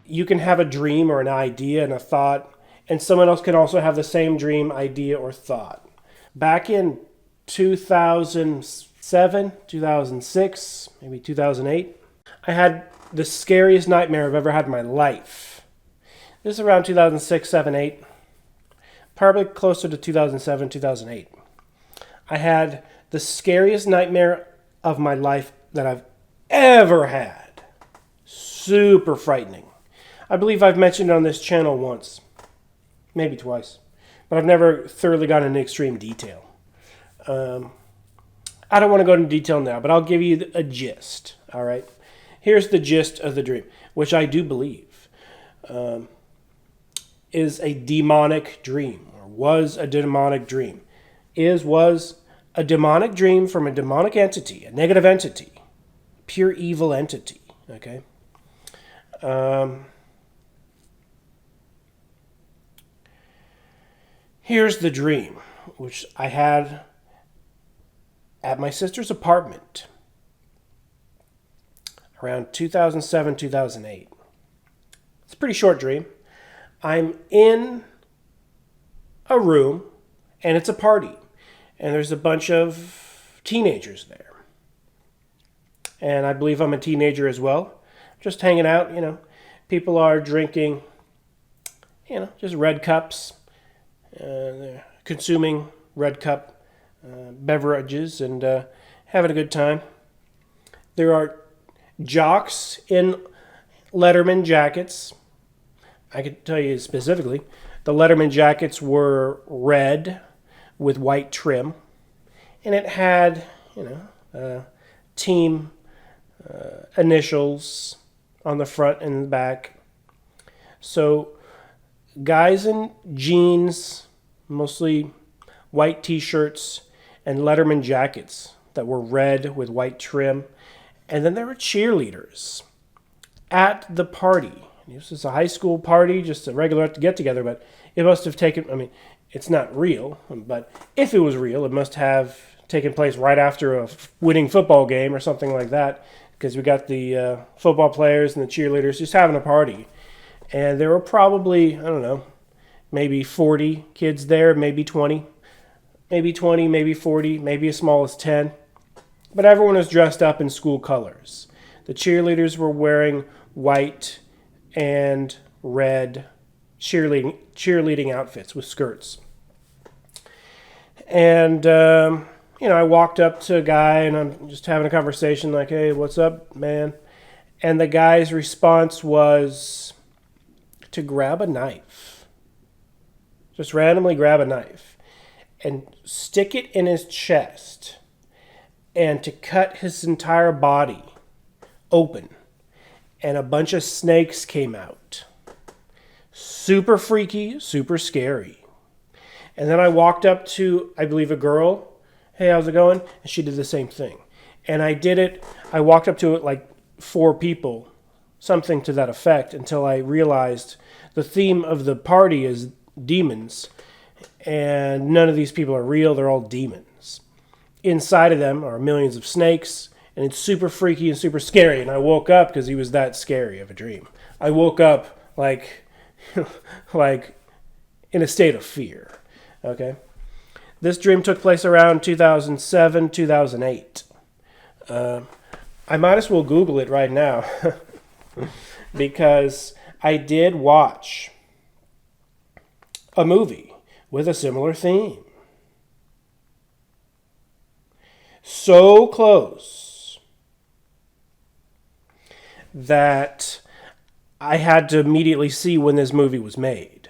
you can have a dream or an idea and a thought, and someone else can also have the same dream, idea, or thought. Back in 2007, 2006, maybe 2008, I had the scariest nightmare I've ever had in my life. This is around 2006, 7, 8, probably closer to 2007, 2008. I had the scariest nightmare of my life that I've ever had. Super frightening. I believe I've mentioned it on this channel once, maybe twice, but I've never thoroughly gone into extreme detail. I don't want to go into detail now, but I'll give you a gist, all right? Here's the gist of the dream, which I do believe is a demonic dream, or was a demonic dream. Was a demonic dream from a demonic entity, a negative entity, pure evil entity, okay? Here's the dream, which I had at my sister's apartment around 2007, 2008. It's a pretty short dream. I'm in a room, and it's a party, and there's a bunch of teenagers there. And I believe I'm a teenager as well. Just hanging out, People are drinking, just red cups. They're consuming red cup beverages and having a good time. There are jocks in Letterman jackets. I can tell you specifically, the Letterman jackets were red with white trim, and it had, team initials on the front and the back. So guys in jeans, mostly white t-shirts, and Letterman jackets that were red with white trim. And then there were cheerleaders at the party. This is a high school party, just a regular get-together, but it must have taken, it's not real, but if it was real, it must have taken place right after a winning football game or something like that, because we got the football players and the cheerleaders just having a party. And there were probably, maybe 40 kids there, maybe 20, maybe 40, maybe as small as 10. But everyone was dressed up in school colors. The cheerleaders were wearing white and red cheerleading outfits with skirts. And, I walked up to a guy and I'm just having a conversation like, hey, what's up, man? And the guy's response was to grab a knife. Just randomly grab a knife and stick it in his chest and to cut his entire body open. And a bunch of snakes came out. Super freaky, super scary. And then I walked up to, I believe, a girl. Hey, how's it going? And she did the same thing. And I walked up to it like 4 people, something to that effect, until I realized the theme of the party is demons. And none of these people are real, they're all demons. Inside of them are millions of snakes, and it's super freaky and super scary. And I woke up because he was that scary of a dream. I woke up like in a state of fear. Okay? This dream took place around 2007, 2008. I might as well Google it right now because I did watch a movie with a similar theme. So close that I had to immediately see when this movie was made.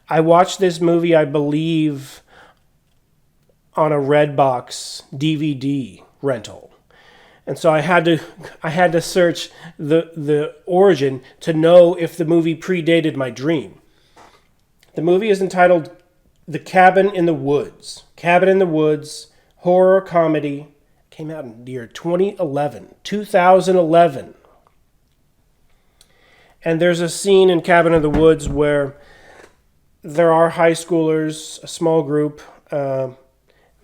I watched this movie, I believe, on a Redbox DVD rental. And so I had to search the origin to know if the movie predated my dream. The movie is entitled The Cabin in the Woods. Cabin in the Woods, horror comedy. Came out in the year 2011. And there's a scene in Cabin in the Woods where there are high schoolers, a small group.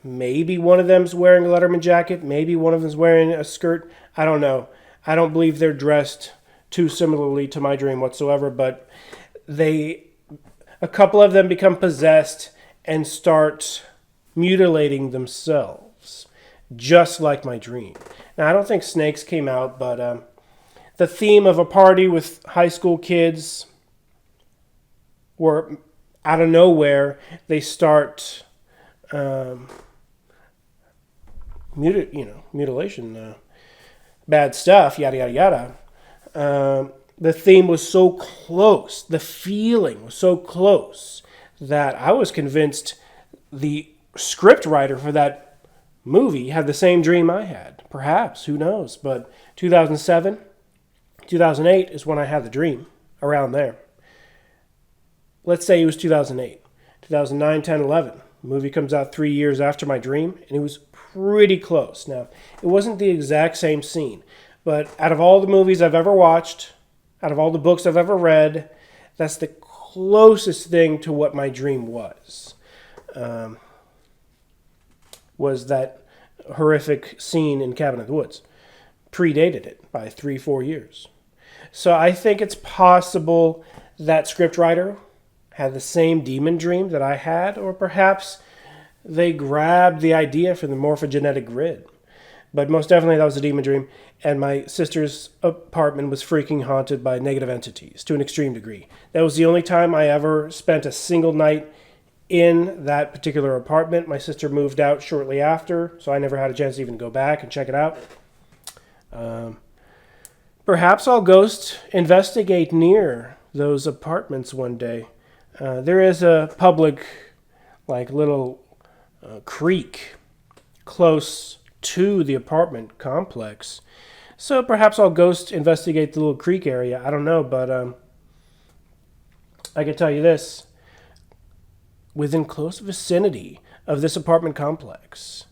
Maybe one of them's wearing a Letterman jacket. Maybe one of them's wearing a skirt. I don't know. I don't believe they're dressed too similarly to my dream whatsoever, but a couple of them become possessed and start mutilating themselves, just like my dream. Now, I don't think snakes came out, but the theme of a party with high school kids where out of nowhere they start mutilation, bad stuff, yada, yada, yada. The theme was so close, the feeling was so close that I was convinced the script writer for that movie had the same dream I had. Perhaps, who knows? But 2007, 2008 is when I had the dream, around there. Let's say it was 2008. 2009, 10, 11. The movie comes out 3 years after my dream, and it was pretty close. Now, it wasn't the exact same scene, but out of all the movies I've ever watched, out of all the books I've ever read, that's the closest thing to what my dream was. Was that horrific scene in Cabin in the Woods. Predated it by 3-4 years. So I think it's possible that scriptwriter had the same demon dream that I had, or perhaps they grabbed the idea from the morphogenetic grid. But most definitely that was a demon dream, and my sister's apartment was freaking haunted by negative entities to an extreme degree. That was the only time I ever spent a single night in that particular apartment. My sister moved out shortly after, so I never had a chance to even go back and check it out. Perhaps I'll ghost investigate near those apartments one day. There is a public, little creek close to the apartment complex. So perhaps I'll ghost investigate the little creek area. I don't know, but I can tell you this. Within close vicinity of this apartment complex,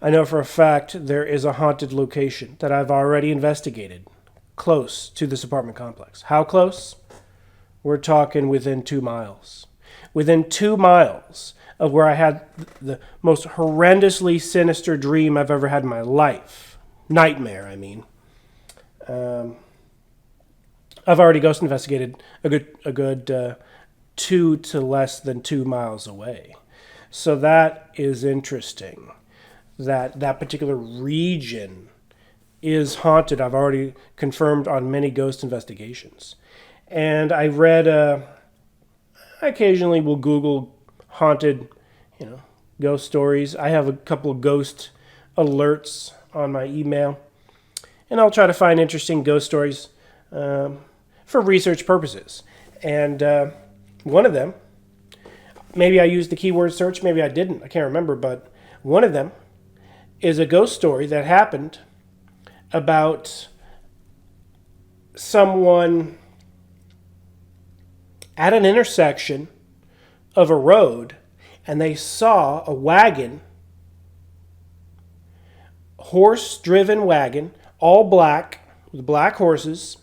I know for a fact there is a haunted location that I've already investigated close to this apartment complex. How close? We're talking within 2 miles. Within 2 miles of where I had the most horrendously sinister dream I've ever had in my life. Nightmare, I mean. I've already ghost investigated a good 2 to less than 2 miles away. So that is interesting. That particular region is haunted. I've already confirmed on many ghost investigations. And I read, I occasionally will Google haunted, ghost stories. I have a couple of ghost alerts on my email. And I'll try to find interesting ghost stories for research purposes. And one of them, maybe I used the keyword search, maybe I didn't, I can't remember, but one of them is a ghost story that happened about someone at an intersection of a road, and they saw a wagon, horse-driven wagon, all black, with black horses,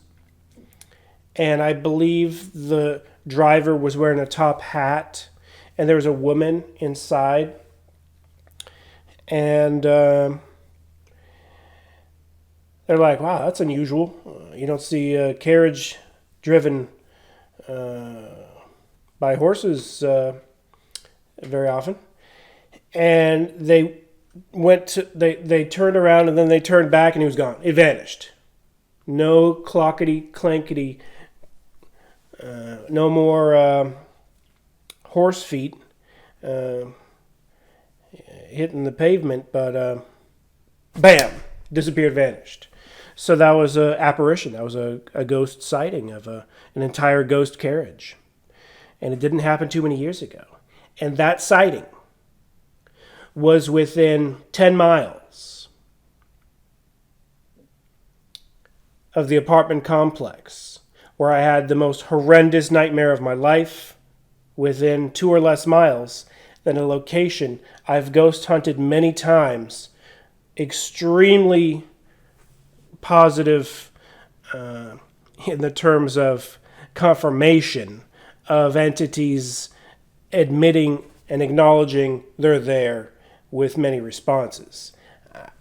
and I believe the driver was wearing a top hat, and there was a woman inside, and they're like, wow, that's unusual. You don't see a carriage driven by horses very often. And they they turned around, and then they turned back, and he was gone. It vanished. No clockety clankety. No more horse feet hitting the pavement, but bam, disappeared, vanished. So that was an apparition. That was a ghost sighting of an entire ghost carriage. And it didn't happen too many years ago. And that sighting was within 10 miles of the apartment complex where I had the most horrendous nightmare of my life, within 2 or less miles than a location I've ghost hunted many times, extremely positive in the terms of confirmation of entities admitting and acknowledging they're there with many responses.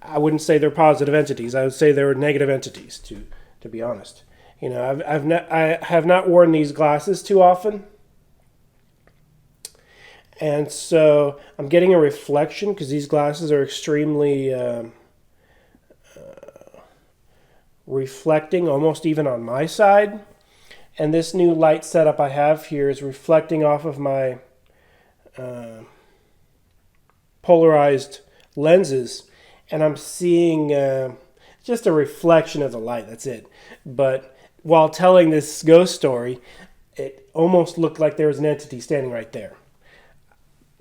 I wouldn't say they're positive entities. I would say they're negative entities, to be honest. You know, I have not worn these glasses too often. And so I'm getting a reflection because these glasses are extremely reflecting, almost even on my side. And this new light setup I have here is reflecting off of my polarized lenses. And I'm seeing just a reflection of the light, that's it. But while telling this ghost story, it almost looked like there was an entity standing right there.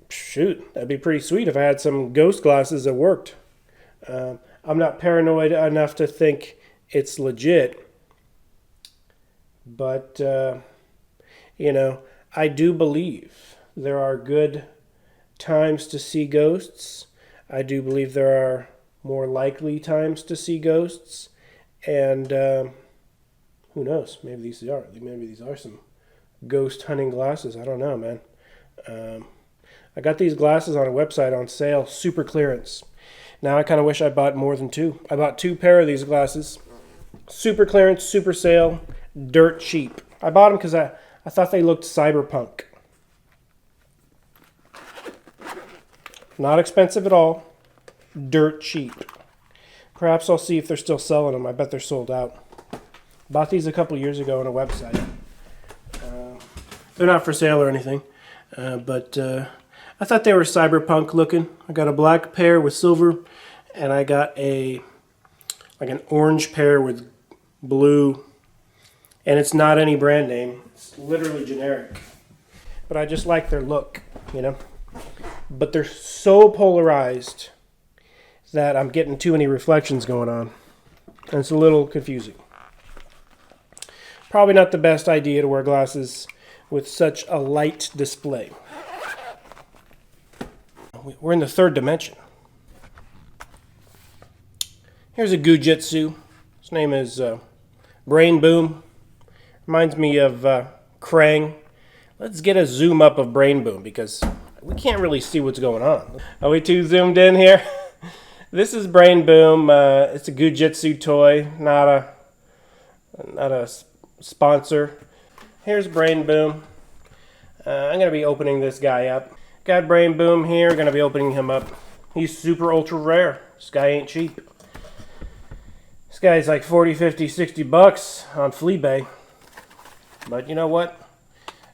Shoot, that'd be pretty sweet if I had some ghost glasses that worked. I'm not paranoid enough to think it's legit. But, you know, I do believe there are good times to see ghosts. I do believe there are more likely times to see ghosts. And who knows? Maybe these are some ghost hunting glasses. I don't know, man. I got these glasses on a website on sale, super clearance. Now I kind of wish I bought more than two. I bought 2 pair of these glasses. Super clearance, super sale, dirt cheap. I bought them because I thought they looked cyberpunk. Not expensive at all. Dirt cheap. Perhaps I'll see if they're still selling them. I bet they're sold out. Bought these a couple years ago on a website. They're not for sale or anything. But I thought they were cyberpunk looking. I got a black pair with silver, and I got an orange pair with blue. And it's not any brand name. It's literally generic. But I just like their look, you know. But they're so polarized that I'm getting too many reflections going on. And it's a little confusing. Probably not the best idea to wear glasses with such a light display. We're in the 3rd dimension. Here's a Gujitsu. His name is Brain Boom. Reminds me of Krang. Let's get a zoom up of Brain Boom because we can't really see what's going on. Are we too zoomed in here? This is Brain Boom. It's a Gujitsu toy, not a sponsor. Here's Brain Boom. I'm going to be opening this guy up. Got Brain Boom here. Going to be opening him up. He's super ultra rare. This guy ain't cheap. This guy's like 40, 50, 60 bucks on Fleabay. But you know what?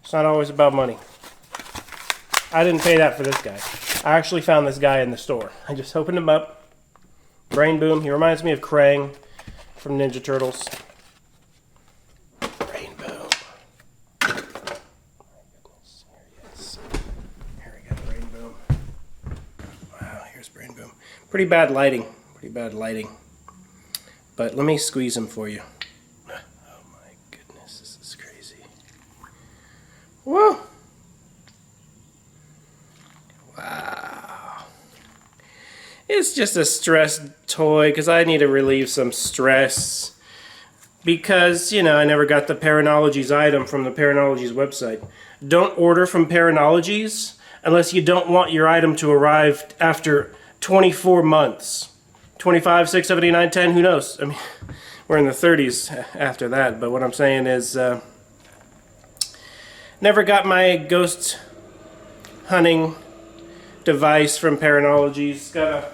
It's not always about money. I didn't pay that for this guy. I actually found this guy in the store. I just opened him up. Brain Boom. He reminds me of Krang from Ninja Turtles. Brain Boom. Here we go, Brain Boom. Wow, here's Brain Boom. Pretty bad lighting. But let me squeeze him for you. Oh my goodness, this is crazy. Whoa! Wow. It's just a stress toy because I need to relieve some stress. Because, you know, I never got the Paranologies item from the Paranologies website. Don't order from Paranologies unless you don't want your item to arrive after 24 months. 25, 6, 7, 8, 9, 10, who knows? I mean, we're in the 30s after that, but what I'm saying is never got my ghost hunting device from Paranologies. Gotta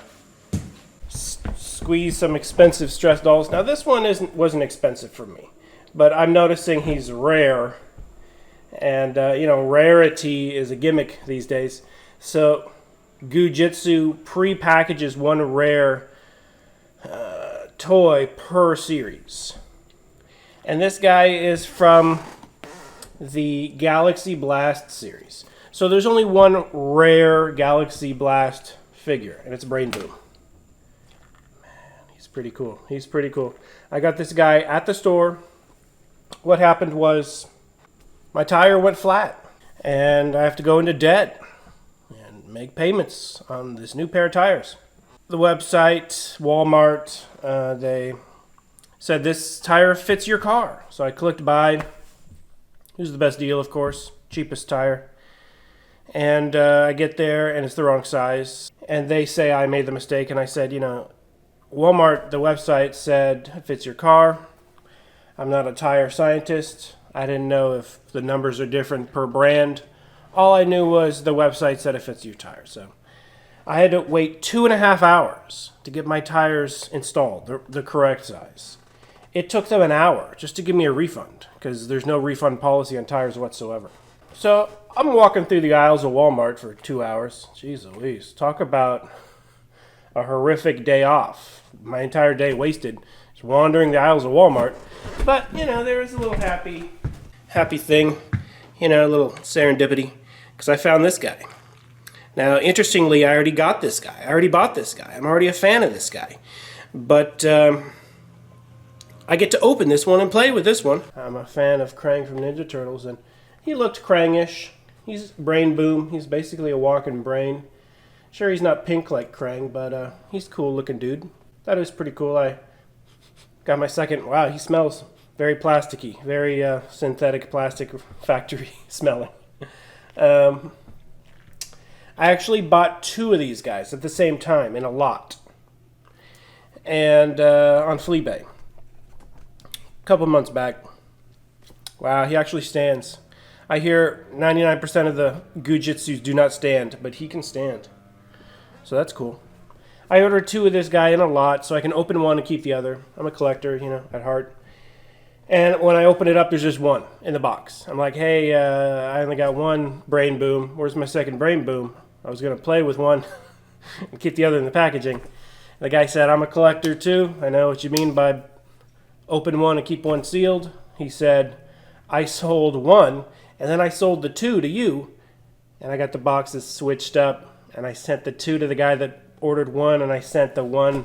squeeze some expensive stress dolls. Now this one wasn't expensive for me, but I'm noticing he's rare, and you know, rarity is a gimmick these days. So Gujitsu pre-packages one rare toy per series, and this guy is from the Galaxy Blast series. So there's only one rare Galaxy Blast figure, and it's Brain Boom. Man, he's pretty cool. I got this guy at the store. What happened was my tire went flat, and I have to go into debt and make payments on this new pair of tires. The website, Walmart, they said this tire fits your car. So I clicked buy. It was the best deal, of course. Cheapest tire. And I get there, and it's the wrong size. And they say I made the mistake, and I said, you know, Walmart, the website said it fits your car. I'm not a tire scientist. I didn't know if the numbers are different per brand. All I knew was the website said it fits your tire. So I had to wait 2.5 hours to get my tires installed, the correct size. It took them an hour just to give me a refund because there's no refund policy on tires whatsoever. So I'm walking through the aisles of Walmart for 2 hours. Jeez Louise, talk about a horrific day off. My entire day wasted just wandering the aisles of Walmart. But, there was a little happy thing, a little serendipity, because I found this guy. Now, interestingly, I already got this guy. I already bought this guy. I'm already a fan of this guy. But I get to open this one and play with this one. I'm a fan of Krang from Ninja Turtles, and he looked Krang-ish. He's Brain Boom. He's basically a walking brain. Sure, he's not pink like Krang, but he's a cool-looking dude. That was pretty cool. I got my second. Wow, he smells very plasticky, very synthetic plastic factory smelling. I actually bought 2 of these guys at the same time in a lot, and on Fleabay, a couple months back. Wow, he actually stands. I hear 99% of the Gujitsus do not stand, but he can stand. So that's cool. I ordered 2 of this guy in a lot so I can open one and keep the other. I'm a collector, at heart. And when I open it up, there's just one in the box. I'm like, hey, I only got one Brain Boom. Where's my second Brain Boom? I was going to play with one and keep the other in the packaging. The guy said, I'm a collector too. I know what you mean by open one and keep one sealed. He said, I sold one, and then I sold the 2 to you, and I got the boxes switched up, and I sent the 2 to the guy that ordered 1, and I sent the 1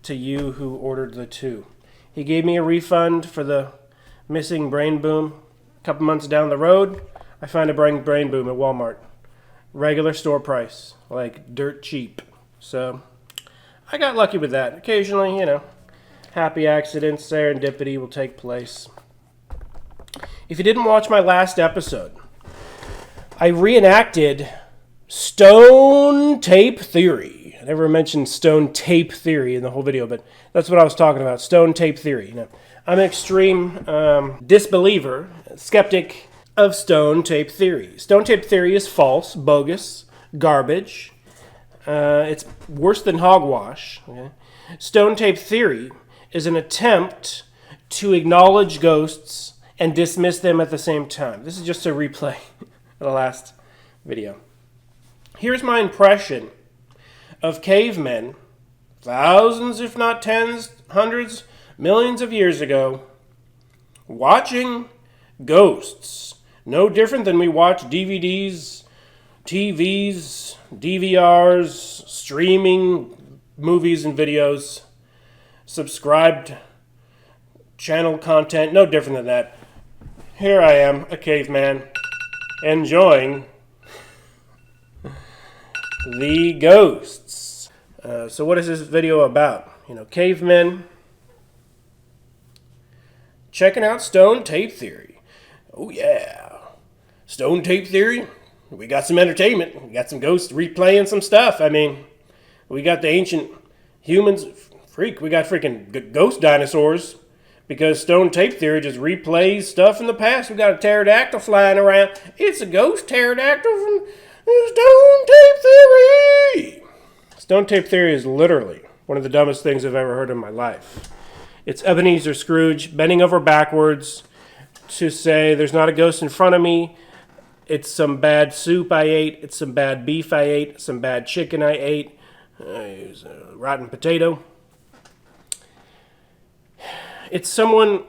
to you who ordered the 2. He gave me a refund for the missing Brain Boom. A couple months down the road, I find a Brain Boom at Walmart. Regular store price, like dirt cheap. So I got lucky with that. Occasionally, happy accidents, serendipity will take place. If you didn't watch my last episode, I reenacted Stone Tape Theory. I never mentioned Stone Tape Theory in the whole video, but that's what I was talking about, Stone Tape Theory. I'm an extreme disbeliever, skeptic of Stone Tape Theory. Stone Tape Theory is false, bogus, garbage. It's worse than hogwash. Okay? Stone Tape Theory is an attempt to acknowledge ghosts and dismiss them at the same time. This is just a replay of the last video. Here's my impression of cavemen, thousands, if not tens, hundreds, millions of years ago, watching ghosts. No different than we watch DVDs, TVs, DVRs, streaming movies and videos, subscribed channel content, no different than that. Here I am, a caveman, enjoying the ghosts. So what is this video about? Cavemen checking out Stone Tape Theory. Oh yeah, Stone Tape Theory. We got some entertainment. We got some ghosts replaying some stuff. We got the ancient humans. We got freaking ghost dinosaurs. Because Stone Tape Theory just replays stuff from the past. We got a pterodactyl flying around. It's a ghost pterodactyl from Stone Tape Theory. Stone Tape Theory is literally one of the dumbest things I've ever heard in my life. It's Ebenezer Scrooge bending over backwards to say, there's not a ghost in front of me. It's some bad soup I ate. It's some bad beef I ate. Some bad chicken I ate. It was a rotten potato. It's someone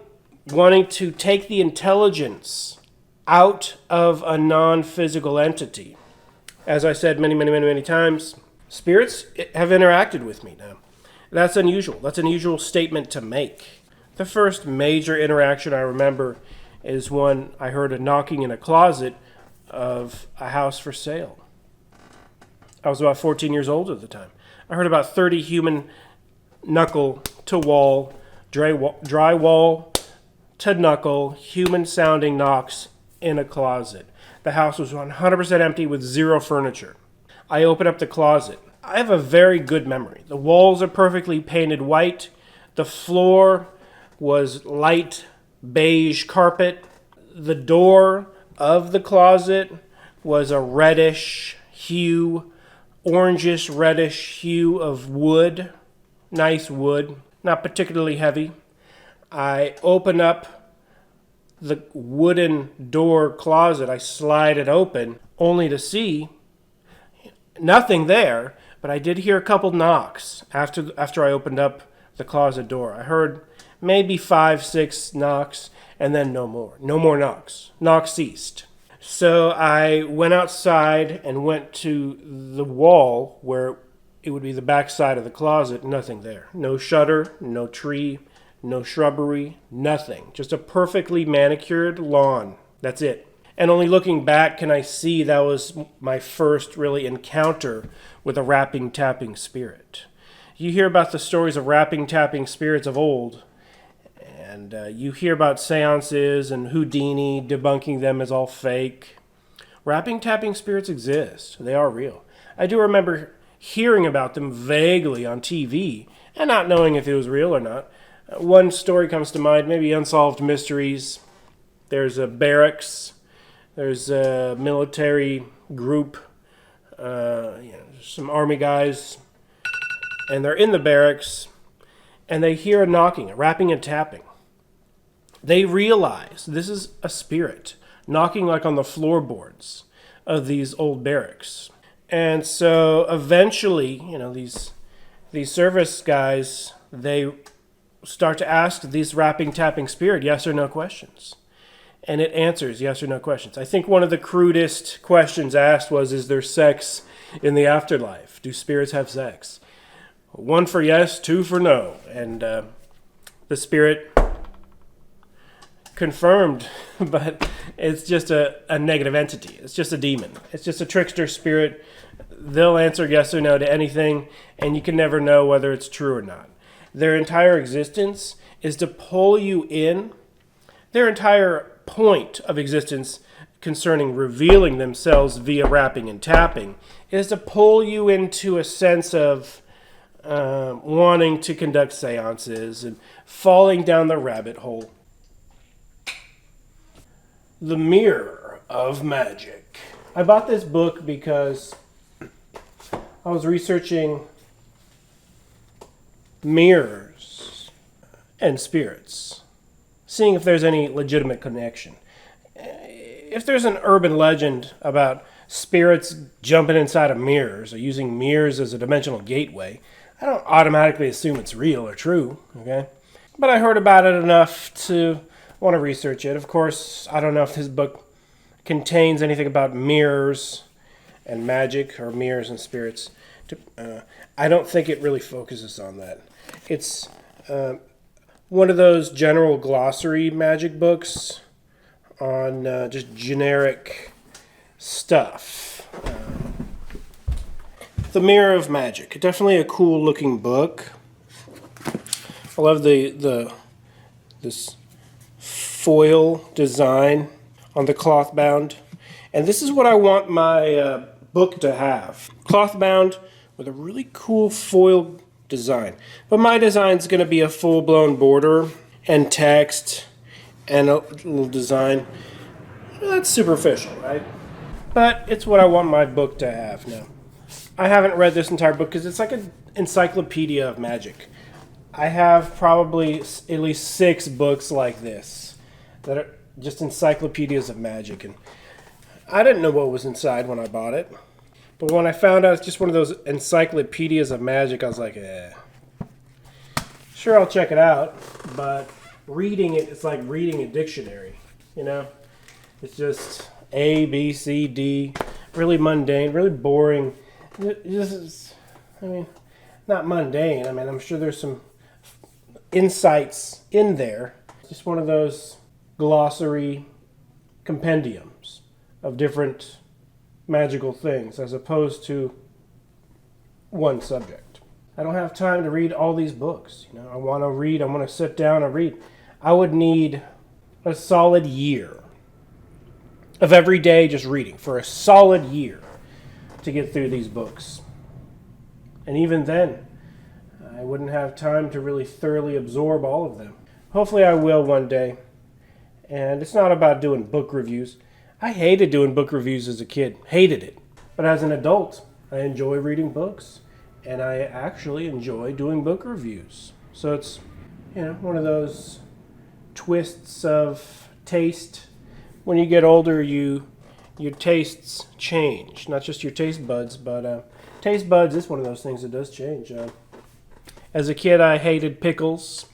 wanting to take the intelligence out of a non-physical entity. As I said many times, spirits have interacted with me now. That's unusual. That's an unusual statement to make. The first major interaction I remember is when I heard a knocking in a closet of a house for sale. I was about 14 years old at the time. I heard about 30 human knuckle-to-wall, drywall to knuckle, human-sounding knocks in a closet. The house was 100% empty with zero furniture. I open up the closet. I have a very good memory. The walls are perfectly painted white. The floor was light beige carpet. The door of the closet was a reddish hue, orangish reddish hue of wood. Nice wood, not particularly heavy. I open up the wooden door closet. I slide it open, only to see nothing there, but I did hear a couple knocks after I opened up the closet door. I heard maybe 5, 6 knocks, and then no more. No more knocks. Knocks ceased. So I went outside and went to the wall where it would be the back side of the closet. Nothing there. No shutter, no tree, no shrubbery, nothing. Just a perfectly manicured lawn. That's it. And only looking back can I see that was my first really encounter with a rapping, tapping spirit. You hear about the stories of rapping, tapping spirits of old, and you hear about seances and Houdini debunking them as all fake. Rapping, tapping spirits exist. They are real. I do remember hearing about them vaguely on TV and not knowing if it was real or not. One story comes to mind, maybe Unsolved Mysteries. There's a barracks. There's a military group, some army guys, and they're in the barracks, and they hear a knocking, a rapping and tapping. They realize this is a spirit knocking like on the floorboards of these old barracks. And so eventually, these service guys, they start to ask these rapping, tapping spirit yes or no questions. And it answers yes or no questions. I think one of the crudest questions asked was, is there sex in the afterlife? Do spirits have sex? 1 for yes, 2 for no. And the spirit confirmed, but it's just a negative entity. It's just a demon. It's just a trickster spirit. They'll answer yes or no to anything, and you can never know whether it's true or not. Their entire existence is to pull you in. Their entire point of existence concerning revealing themselves via rapping and tapping is to pull you into a sense of wanting to conduct seances and falling down the rabbit hole. The Mirror of Magic. I bought this book because I was researching mirrors and spirits, seeing if there's any legitimate connection. If there's an urban legend about spirits jumping inside of mirrors or using mirrors as a dimensional gateway, I don't automatically assume it's real or true, okay? But I heard about it enough to want to research it. Of course, I don't know if this book contains anything about mirrors and magic or mirrors and spirits. I don't think it really focuses on that. It's one of those general glossary magic books on just generic stuff. The Mirror of Magic. Definitely a cool looking book. I love this foil design on the cloth bound. And this is what I want my book to have. Cloth bound with a really cool foil design. But my design is going to be a full-blown border and text and a little design. That's superficial, right? But it's what I want my book to have now. I haven't read this entire book because it's like an encyclopedia of magic. I have probably at least 6 books like this that are just encyclopedias of magic. And I didn't know what was inside when I bought it. But when I found out it's just one of those encyclopedias of magic, I was like, Sure, I'll check it out. But reading it, it's like reading a dictionary, It's just A, B, C, D, really mundane, really boring. Not mundane. I'm sure there's some insights in there. It's just one of those glossary compendiums of different magical things as opposed to one subject. I don't have time to read all these books. I want to read, I want to sit down and read. I would need a solid year of every day just reading for a solid year to get through these books. And even then, I wouldn't have time to really thoroughly absorb all of them. Hopefully I will one day. And it's not about doing book reviews. I hated doing book reviews as a kid. Hated it. But as an adult, I enjoy reading books. And I actually enjoy doing book reviews. So it's, one of those twists of taste. When you get older, your tastes change. Not just your taste buds, but taste buds is one of those things that does change. As a kid, I hated pickles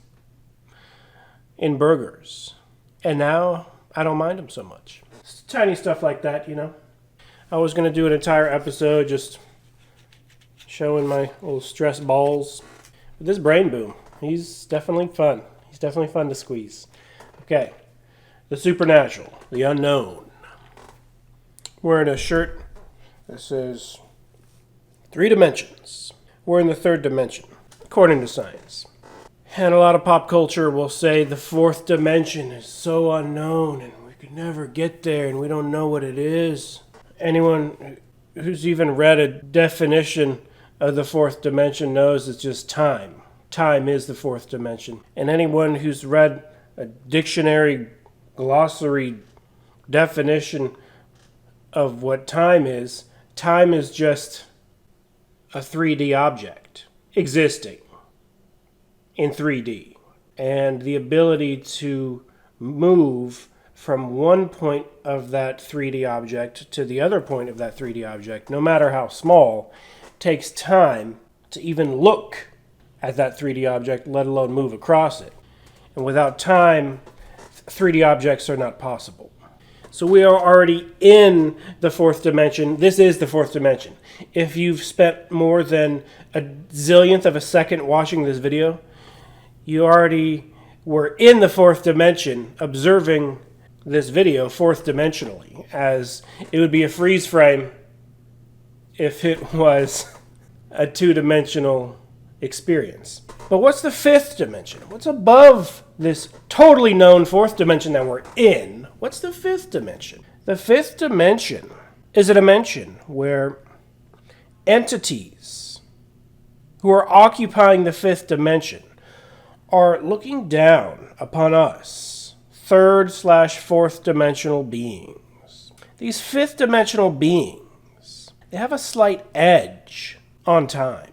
in burgers. And now, I don't mind them so much. It's tiny stuff like that, I was going to do an entire episode just showing my little stress balls. But this brain boom, he's definitely fun. He's definitely fun to squeeze. Okay, the supernatural, the unknown. Wearing a shirt that says 3 dimensions. We're in the 3rd dimension, according to science. And a lot of pop culture will say the 4th dimension is so unknown and we could never get there and we don't know what it is. Anyone who's even read a definition of the 4th dimension knows it's just time. Time is the 4th dimension. And anyone who's read a dictionary, glossary definition of what time is just a 3D object existing in 3D. And the ability to move from one point of that 3D object to the other point of that 3D object, no matter how small, takes time to even look at that 3D object, let alone move across it. And without time, 3D objects are not possible. So we are already in the 4th dimension. This is the 4th dimension. If you've spent more than a zillionth of a second watching this video, you already were in the 4th dimension observing this video 4th dimensionally, as it would be a freeze frame if it was a 2-dimensional experience. But what's the 5th dimension? What's above this totally known 4th dimension that we're in? What's the 5th dimension? The 5th dimension is a dimension where entities who are occupying the 5th dimension are looking down upon us, 3rd/4th dimensional beings. These 5th dimensional beings, they have a slight edge on time.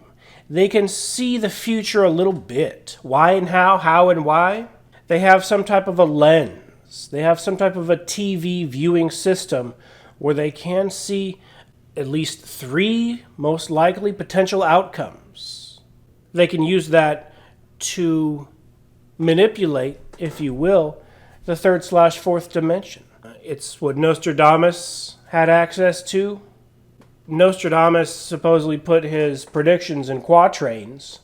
They can see the future a little bit. Why and how and why? They have some type of a lens. They have some type of a TV viewing system where they can see at least 3 most likely potential outcomes. They can use that to manipulate, if you will, the 3rd/4th dimension. It's what Nostradamus had access to. Nostradamus supposedly put his predictions in quatrains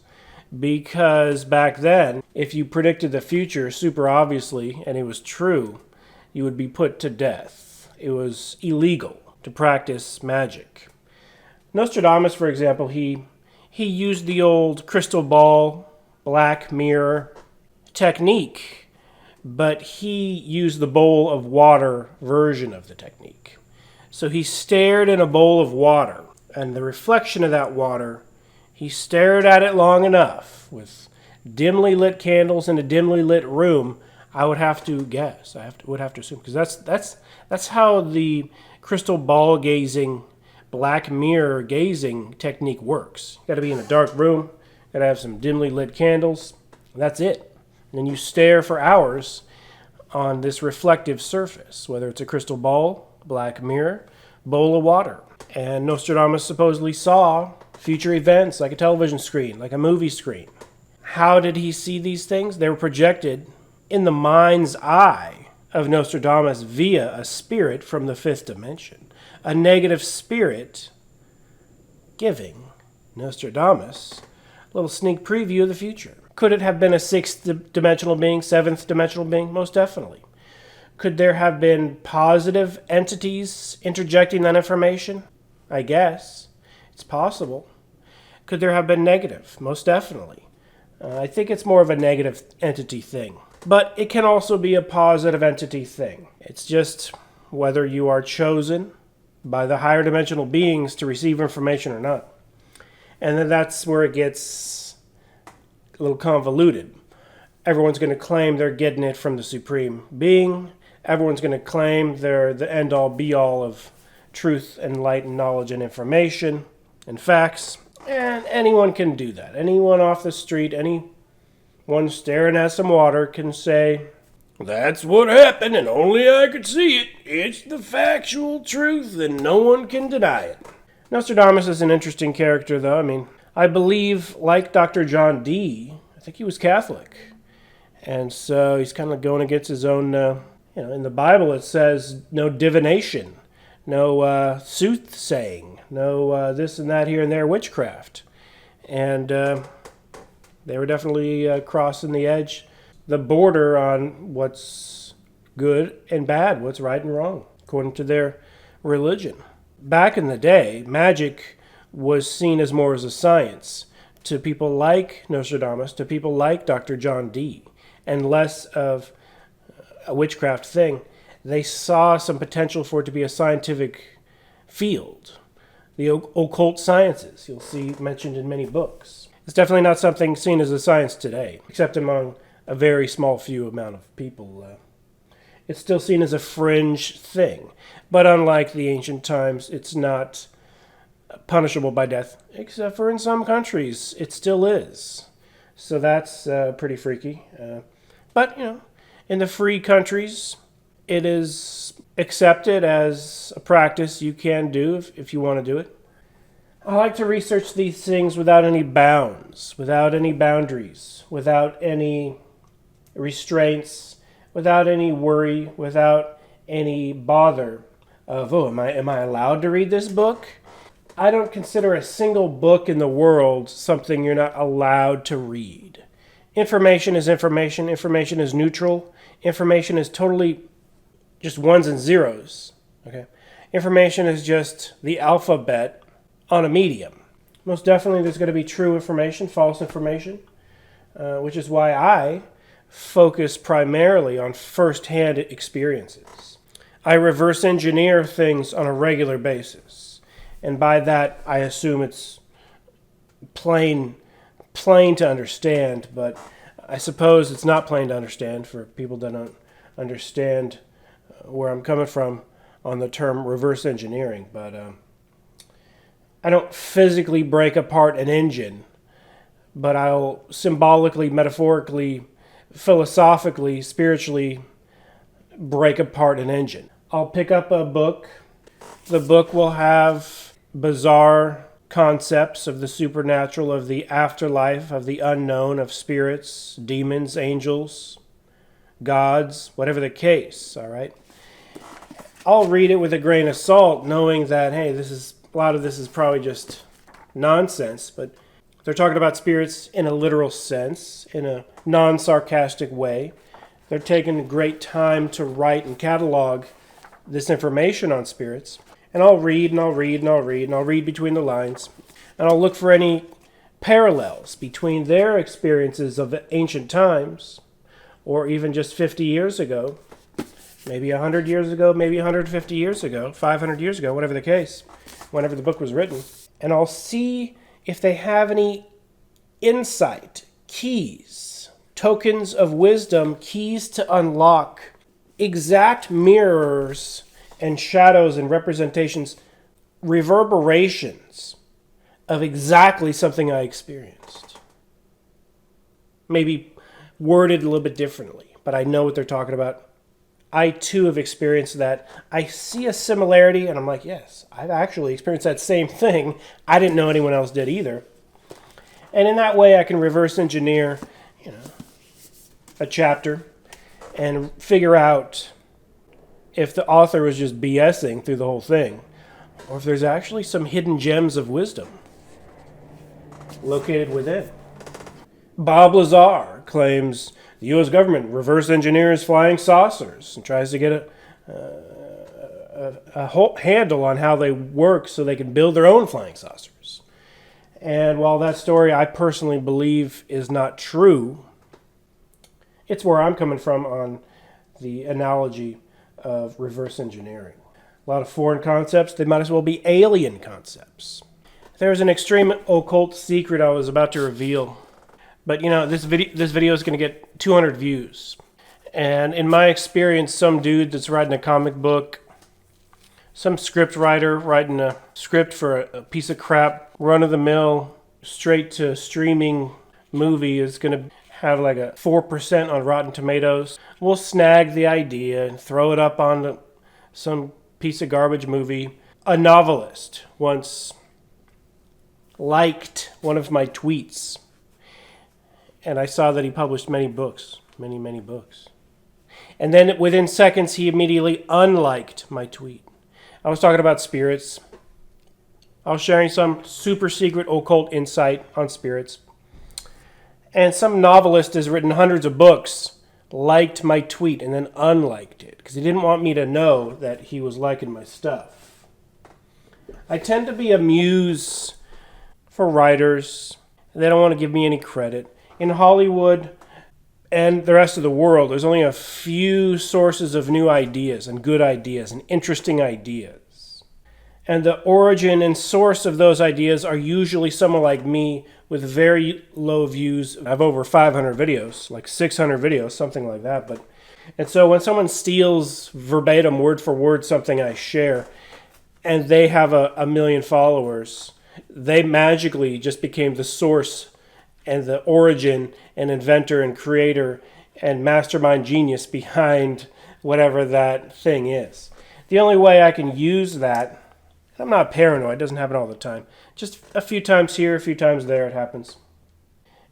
because back then, if you predicted the future super obviously and it was true, you would be put to death. It was illegal to practice magic. Nostradamus, for example, he used the old crystal ball, black mirror technique, but he used the bowl of water version of the technique. So he stared in a bowl of water, and the reflection of that water, he stared at it long enough with dimly lit candles in a dimly lit room. I would have to guess. Would have to assume, because that's how the crystal ball gazing, black mirror gazing technique works. You got to be in a dark room. Got to have some dimly lit candles. That's it. And then you stare for hours on this reflective surface, whether it's a crystal ball, black mirror, bowl of water. And Nostradamus supposedly saw future events like a television screen, like a movie screen. How did he see these things? They were projected in the mind's eye of Nostradamus via a spirit from the 5th dimension. A negative spirit giving Nostradamus a little sneak preview of the future. Could it have been a 6th dimensional being, 7th dimensional being? Most definitely. Could there have been positive entities interjecting that information? I guess. It's possible. Could there have been negative? Most definitely. I think it's more of a negative entity thing. But it can also be a positive entity thing. It's just whether you are chosen by the higher dimensional beings to receive information or not. And then that's where it gets a little convoluted. Everyone's going to claim they're getting it from the Supreme Being. everyone's going to claim they're the end-all, be-all of truth and light and knowledge and information and facts. And anyone can do that. Anyone off the street, anyone staring at some water can say, that's what happened and only I could see it. It's the factual truth and no one can deny it. Nostradamus is an interesting character, though. I mean, I believe, like Dr. John Dee, I think he was Catholic. And so he's kind of going against his own, in the Bible it says no divination, no soothsaying, no this and that here and there witchcraft. And they were definitely crossing the edge, the border on what's good and bad, what's right and wrong, according to their religion. Back in the day, magic was seen as more as a science to people like Nostradamus, to people like Dr. John Dee, and less of a witchcraft thing. They saw some potential for it to be a scientific field. The occult sciences, you'll see mentioned in many books. It's definitely not something seen as a science today, except among a very small few amount of people. It's still seen as a fringe thing. But unlike the ancient times, it's not punishable by death, except for in some countries it still is. So that's pretty freaky. But, in the free countries, it is accepted as a practice you can do if you want to do it. I like to research these things without any bounds, without any boundaries, without any restraints, without any worry, without any bother of, am I allowed to read this book? I don't consider a single book in the world something you're not allowed to read. Information is information. Information is neutral. Information is totally just ones and zeros. Okay, information is just the alphabet on a medium. Most definitely there's going to be true information, false information, which is why I focus primarily on first-hand experiences. I reverse engineer things on a regular basis. And by that, I assume it's plain to understand, but I suppose it's not plain to understand for people that don't understand where I'm coming from on the term reverse engineering. But I don't physically break apart an engine, but I'll symbolically, metaphorically, philosophically, spiritually break apart an engine. I'll pick up a book. The book will have bizarre concepts of the supernatural, of the afterlife, of the unknown, of spirits, demons, angels, gods, whatever the case, all right? I'll read it with a grain of salt, knowing that, hey, a lot of this is probably just nonsense, but they're talking about spirits in a literal sense, in a non-sarcastic way. They're taking great time to write and catalog this information on spirits. And I'll read and I'll read and I'll read and I'll read between the lines. And I'll look for any parallels between their experiences of ancient times, or even just 50 years ago, maybe 100 years ago, maybe 150 years ago, 500 years ago, whatever the case, whenever the book was written. And I'll see if they have any insight, keys, tokens of wisdom, keys to unlock, exact mirrors and shadows and representations, reverberations of exactly something I experienced. Maybe worded a little bit differently, but I know what they're talking about. I too have experienced that. I see a similarity and I'm like, yes, I've actually experienced that same thing. I didn't know anyone else did either. And in that way I can reverse engineer, a chapter and figure out if the author was just BSing through the whole thing, or if there's actually some hidden gems of wisdom located within. Bob Lazar claims the U.S. government reverse engineers flying saucers and tries to get a whole handle on how they work so they can build their own flying saucers. And while that story I personally believe is not true, it's where I'm coming from on the analogy of reverse engineering. A lot of foreign concepts, they might as well be alien concepts. There's an extreme occult secret I was about to reveal, but this video is going to get 200 views. And in my experience, some dude that's writing a comic book, some script writer writing a script for a piece of crap, run-of-the-mill, straight-to-streaming movie is going to have like a 4% on Rotten Tomatoes. We'll snag the idea and throw it up on some piece of garbage movie. A novelist once liked one of my tweets, and I saw that he published many books, many books. And then within seconds, he immediately unliked my tweet. I was talking about spirits. I was sharing some super secret occult insight on spirits. And some novelist has written hundreds of books, liked my tweet, and then unliked it, because he didn't want me to know that he was liking my stuff. I tend to be a muse for writers. They don't want to give me any credit. In Hollywood and the rest of the world, there's only a few sources of new ideas and good ideas and interesting ideas. And the origin and source of those ideas are usually someone like me with very low views. I have over 500 videos, like 600 videos, something like that. And so when someone steals verbatim, word for word, something I share, and they have a million followers, they magically just became the source and the origin and inventor and creator and mastermind genius behind whatever that thing is. The only way I can use that, I'm not paranoid, it doesn't happen all the time, just a few times here, a few times there it happens,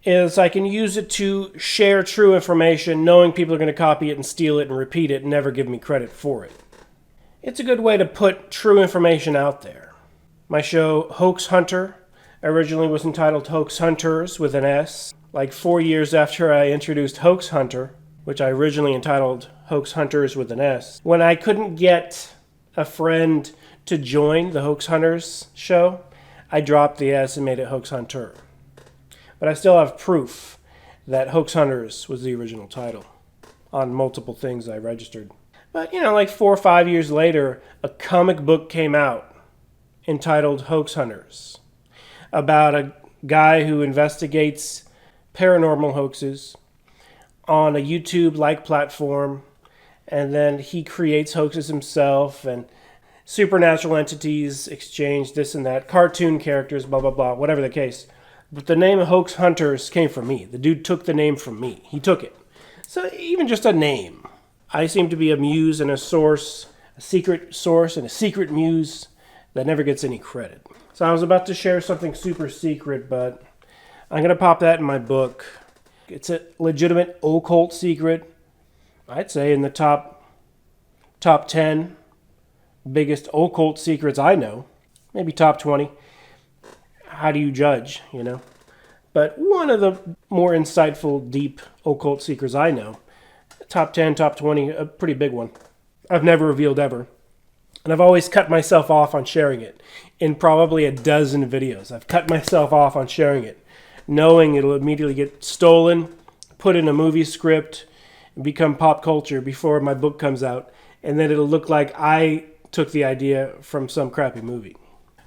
is I can use it to share true information, knowing people are going to copy it and steal it and repeat it and never give me credit for it. It's a good way to put true information out there. My show, Hoax Hunter, originally was entitled Hoax Hunters with an S. Like 4 years after I introduced Hoax Hunter, which I originally entitled Hoax Hunters with an S, when I couldn't get a friend to join the Hoax Hunters show, I dropped the S and made it Hoax Hunter. But I still have proof that Hoax Hunters was the original title on multiple things I registered. But, like 4 or 5 years later, a comic book came out entitled Hoax Hunters, about a guy who investigates paranormal hoaxes on a YouTube-like platform, and then he creates hoaxes himself, and supernatural entities exchange this and that, cartoon characters, blah, blah, blah, whatever the case. But the name Hoax Hunters came from me. The dude took the name from me. He took it. So even just a name. I seem to be a muse and a source, a secret source and a secret muse that never gets any credit. So I was about to share something super secret, but I'm going to pop that in my book. It's a legitimate occult secret. I'd say in the top 10 biggest occult secrets I know. Maybe top 20. How do you judge, But one of the more insightful, deep occult secrets I know. Top 10, top 20, a pretty big one. I've never revealed ever. And I've always cut myself off on sharing it. In probably a dozen videos, I've cut myself off on sharing it, knowing it'll immediately get stolen, put in a movie script, and become pop culture before my book comes out. And then it'll look like I took the idea from some crappy movie.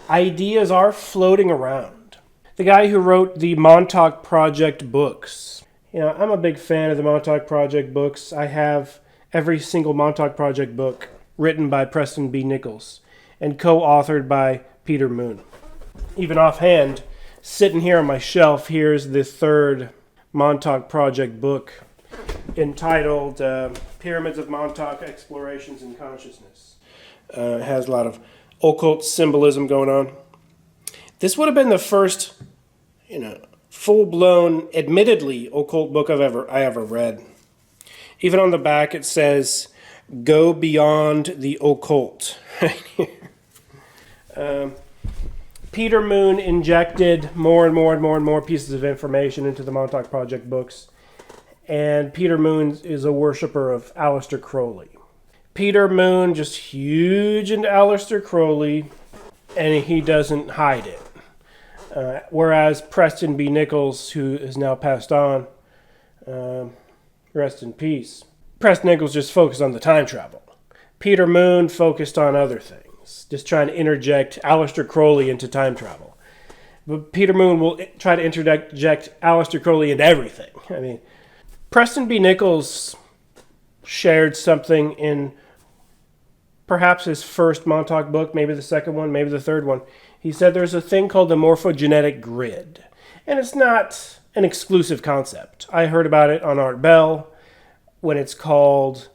Ideas are floating around. The guy who wrote the Montauk Project books. I'm a big fan of the Montauk Project books. I have every single Montauk Project book written by Preston B. Nichols and co-authored by Peter Moon. Even offhand, sitting here on my shelf, here's the third Montauk Project book entitled Pyramids of Montauk Explorations in Consciousness. It has a lot of occult symbolism going on. This would have been the first, full-blown, admittedly occult book I ever read. Even on the back it says, "Go beyond the occult." Peter Moon injected more and more pieces of information into the Montauk Project books. And Peter Moon is a worshiper of Aleister Crowley. Peter Moon just huge into Aleister Crowley, and he doesn't hide it. Whereas Preston B. Nichols, who is now passed on, rest in peace. Preston Nichols just focused on the time travel. Peter Moon focused on other things, just trying to interject Aleister Crowley into time travel. But Peter Moon will try to interject Aleister Crowley into everything. Preston B. Nichols shared something in perhaps his first Montauk book, maybe the second one, maybe the third one. He said there's a thing called the morphogenetic grid. And it's not an exclusive concept. I heard about it on Art Bell when it's called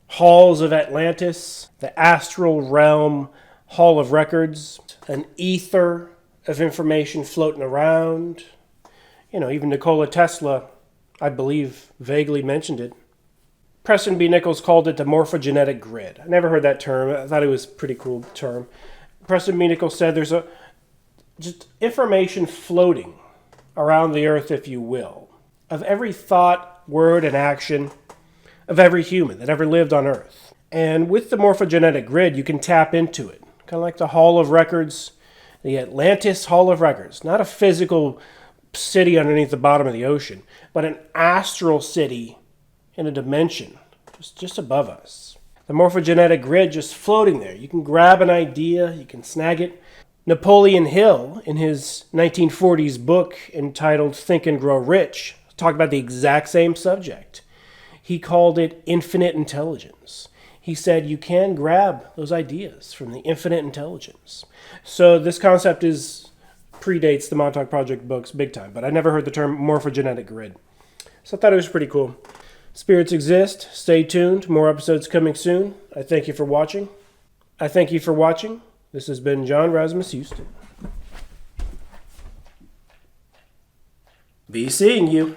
Halls of Atlantis, the Astral Realm Hall of Records, an ether of information floating around. Even Nikola Tesla, I believe, vaguely mentioned it. Preston B. Nichols called it the morphogenetic grid. I never heard that term. I thought it was a pretty cool term. Preston B. Nichols said there's just information floating around the earth, if you will, of every thought, word, and action of every human that ever lived on earth. And with the morphogenetic grid, you can tap into it. Kind of like the Hall of Records, the Atlantis Hall of Records. Not a physical city underneath the bottom of the ocean, but an astral city in a dimension just above us. The morphogenetic grid just floating there. You can grab an idea, you can snag it. Napoleon Hill, in his 1940s book entitled Think and Grow Rich, talked about the exact same subject. He called it infinite intelligence. He said you can grab those ideas from the infinite intelligence. So this concept predates the Montauk Project books big time, but I never heard the term morphogenetic grid. So I thought it was pretty cool. Spirits exist. Stay tuned. More episodes coming soon. I thank you for watching. This has been John Rasmus Houston. Be seeing you.